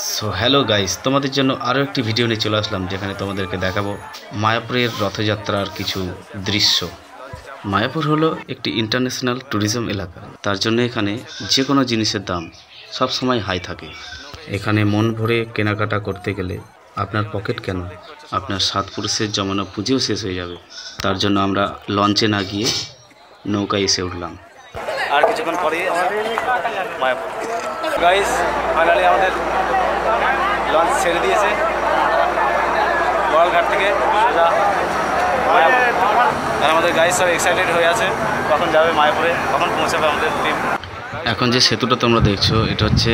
So hello guys, তোমাদের জন্য আরও একটি ভিডিও নিয়ে চলে আসলাম, যেখানে তোমাদেরকে দেখাবো মায়াপুরের রথযাত্রার কিছু দৃশ্য। মায়াপুর হলো একটি ইন্টারন্যাশনাল ট্যুরিজম এলাকা, তার জন্য এখানে যে কোনো জিনিসের দাম সব সময় হাই থাকে। এখানে মন ভরে কেনাকাটা করতে গেলে আপনার পকেট কেন, আপনার 7 পুরুষের জমানো পুঁজিও শেষ হয়ে যাবে। তার জন্য আমরা লঞ্চে না গিয়ে নৌকায় এসে উঠলাম। আর কিছুক্ষণ পরেই মায়াপুর। গাইস ফাইনালি আমাদের লঞ্চ ছেড়ে দিয়েছে গোয়ালঘাট থেকে সোজা মায়াপুর। আর আমাদের গাইস সব এক্সাইটেড হয়ে আছে কখন যাবে মায়াপুরে, কখন পৌঁছাবে আমাদের টিম। এখন যে সেতুটা তোমরা দেখছো, এটা হচ্ছে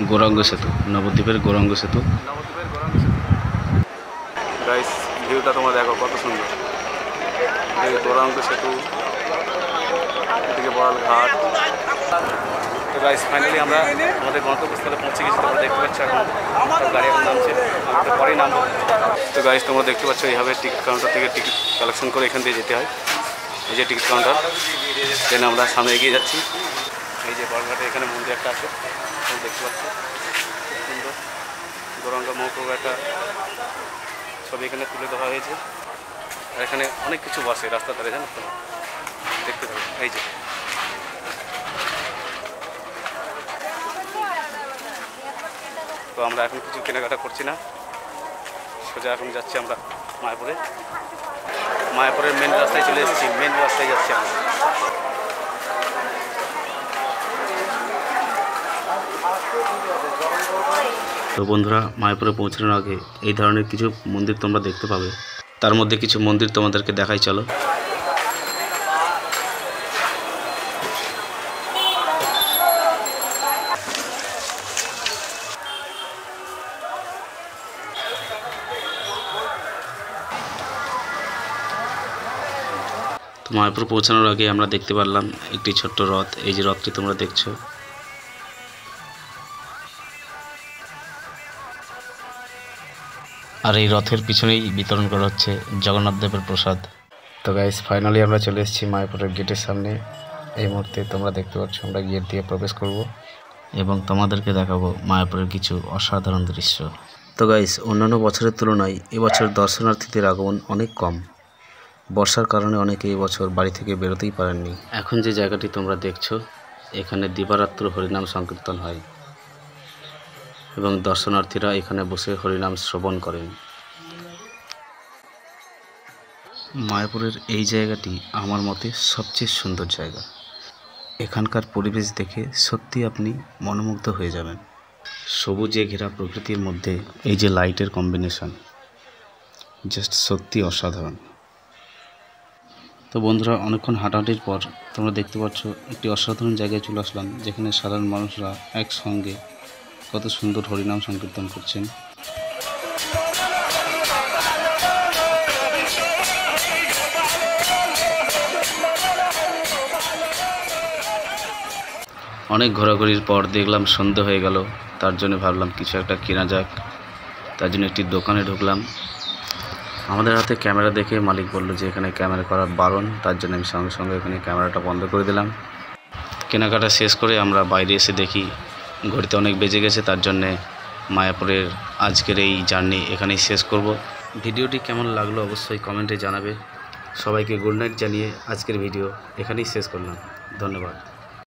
গৌরাঙ্গ সেতু, নবদ্বীপের গৌরাঙ্গ সেতু। গাইস ভিউটা তোমরা দেখো কত সুন্দর, গৌরাঙ্গ সেতু, এদিকে বড়ালঘাট। তো গাইস ফাইনালি আমরা আমাদের গন্তব্যস্থলে পৌঁছে গেছি। তোমরা দেখতে পাচ্ছ এখন গাড়ি এখন নামছে, আমরা পরেই নামবো। তো গাইস তোমরা দেখতে পাচ্ছ এইভাবে টিকিট কাউন্টার থেকে টিকিট কালেকশন করে এখান দিয়ে যেতে হয়। এই যে টিকিট কাউন্টার, ট্রেনে আমরা সামনে এগিয়ে যাচ্ছি। এই যে বড়ঘাটে এখানে মন্দির একটা আছে, তোমরা দেখতে পাচ্ছ সুন্দর গৌরাঙ্গ মহকুমা একটা ছবি এখানে তুলে দেওয়া হয়েছে। আর এখানে অনেক কিছু বসে রাস্তা ধারে, জানো তো, দেখতে পাবে। এই যে তো আমরা এখন কিছু কেনাকাটা করছি না, সোজা এখন যাচ্ছি আমরা মায়াপুরে। মায়াপুরের মেন রাস্তায় চলে এসেছি, মেন রাস্তায় যাচ্ছি আমরা। তো বন্ধুরা, মায়াপুরে পৌঁছানোর আগে এই ধরনের কিছু মন্দির তোমরা দেখতে পাবে। তার মধ্যে কিছু মন্দির তোমাদেরকে দেখাই, চলো। তো মায়াপুর পৌঁছানোর আগে আমরা দেখতে পারলাম একটি ছোট্ট রথ। এই যে রথটি তোমরা দেখছো, আর এই রথের পিছনেই বিতরণ করা হচ্ছে জগন্নাথ দেবের প্রসাদ। তো গাইস ফাইনালি আমরা চলে এসেছি মায়াপুরের গেটের সামনে। এই মুহূর্তে তোমরা দেখতে পাচ্ছ আমরা গেট দিয়ে প্রবেশ করব এবং তোমাদেরকে দেখাবো মায়াপুরের কিছু অসাধারণ দৃশ্য। তো গাইস অন্যান্য বছরের তুলনায় এবছর দর্শনার্থীদের আগমন অনেক কম। বর্ষার কারণে অনেকে এবছর বাড়ি থেকে বেরোতেই পারেননি। এখন যে জায়গাটি তোমরা দেখছো, এখানে দিবারাত্র হরিনাম সংকীর্তন হয় এবং দর্শনার্থীরা এখানে বসে হরিনাম শ্রবণ করেন। মায়াপুরের এই জায়গাটি আমার মতে সবচেয়ে সুন্দর জায়গা। এখানকার পরিবেশ দেখে সত্যি আপনি মনোমুগ্ধ হয়ে যাবেন। সবুজে ঘেরা প্রকৃতির মধ্যে এই যে লাইটের কম্বিনেশন, জাস্ট সত্যি অসাধারণ। তো বন্ধুরা, অনেকক্ষণ হাঁটাহাঁটির পর তোমরা দেখতে পাচ্ছ একটি অসাধারণ জায়গায় চলে আসলাম, যেখানে সাধারণ মানুষরা একসঙ্গে কত সুন্দর হরিনাম সংকীর্তন করছেন। অনেক ঘোরাঘুরির পর দেখলাম সন্ধে হয়ে গেল, তার জন্য ভাবলাম কিছু একটা কেনা যাক। তার জন্য একটি দোকানে ঢুকলাম। আমাদের হাতে ক্যামেরা দেখে মালিক বলল যে এখানে ক্যামেরা করা বারণ, তার জন্য আমি সঙ্গে সঙ্গে এখানে ক্যামেরাটা বন্ধ করে দিলাম। কেনাকাটা শেষ করে আমরা বাইরে এসে দেখি ঘড়িতে অনেক বেজে গেছে, তার জন্যে মায়াপুরের আজকের এই জার্নি এখানেই শেষ করব। ভিডিওটি কেমন লাগলো অবশ্যই কমেন্টে জানাবে। সবাইকে গুড নাইট জানিয়ে আজকের ভিডিও এখানেই শেষ করলাম। ধন্যবাদ।